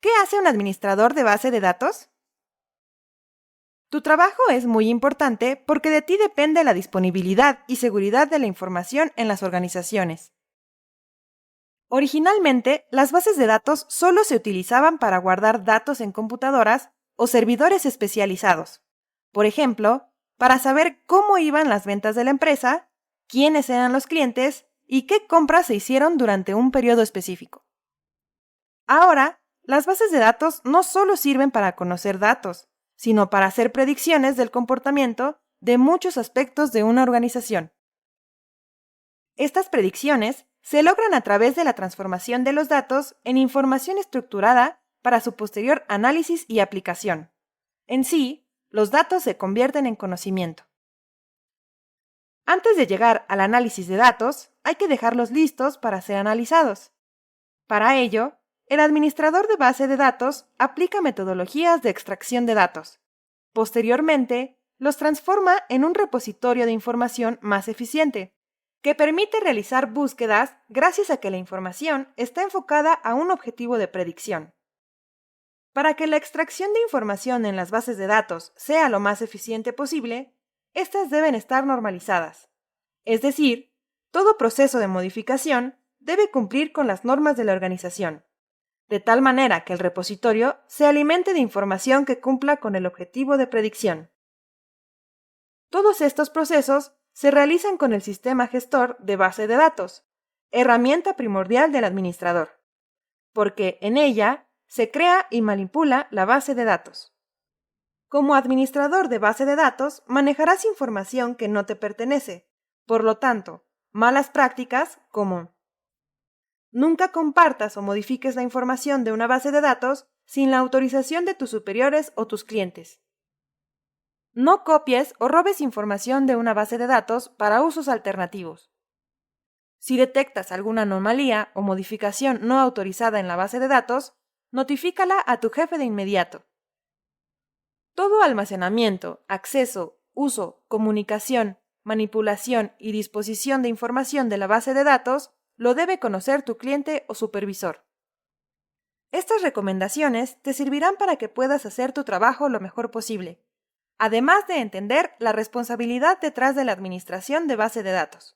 ¿Qué hace un administrador de base de datos? Tu trabajo es muy importante porque de ti depende la disponibilidad y seguridad de la información en las organizaciones. Originalmente, las bases de datos solo se utilizaban para guardar datos en computadoras o servidores especializados. Por ejemplo, para saber cómo iban las ventas de la empresa, quiénes eran los clientes y qué compras se hicieron durante un periodo específico. Ahora, las bases de datos no solo sirven para conocer datos, sino para hacer predicciones del comportamiento de muchos aspectos de una organización. Estas predicciones se logran a través de la transformación de los datos en información estructurada para su posterior análisis y aplicación. En sí, los datos se convierten en conocimiento. Antes de llegar al análisis de datos, hay que dejarlos listos para ser analizados. Para ello, el administrador de base de datos aplica metodologías de extracción de datos. Posteriormente, los transforma en un repositorio de información más eficiente, que permite realizar búsquedas gracias a que la información está enfocada a un objetivo de predicción. Para que la extracción de información en las bases de datos sea lo más eficiente posible, estas deben estar normalizadas. Es decir, todo proceso de modificación debe cumplir con las normas de la organización, de tal manera que el repositorio se alimente de información que cumpla con el objetivo de predicción. Todos estos procesos se realizan con el sistema gestor de base de datos, herramienta primordial del administrador, porque en ella se crea y manipula la base de datos. Como administrador de base de datos, manejarás información que no te pertenece, por lo tanto, malas prácticas como nunca compartas o modifiques la información de una base de datos sin la autorización de tus superiores o tus clientes. No copies o robes información de una base de datos para usos alternativos. Si detectas alguna anomalía o modificación no autorizada en la base de datos, notifícala a tu jefe de inmediato. Todo almacenamiento, acceso, uso, comunicación, manipulación y disposición de información de la base de datos lo debe conocer tu cliente o supervisor. Estas recomendaciones te servirán para que puedas hacer tu trabajo lo mejor posible, además de entender la responsabilidad detrás de la administración de base de datos.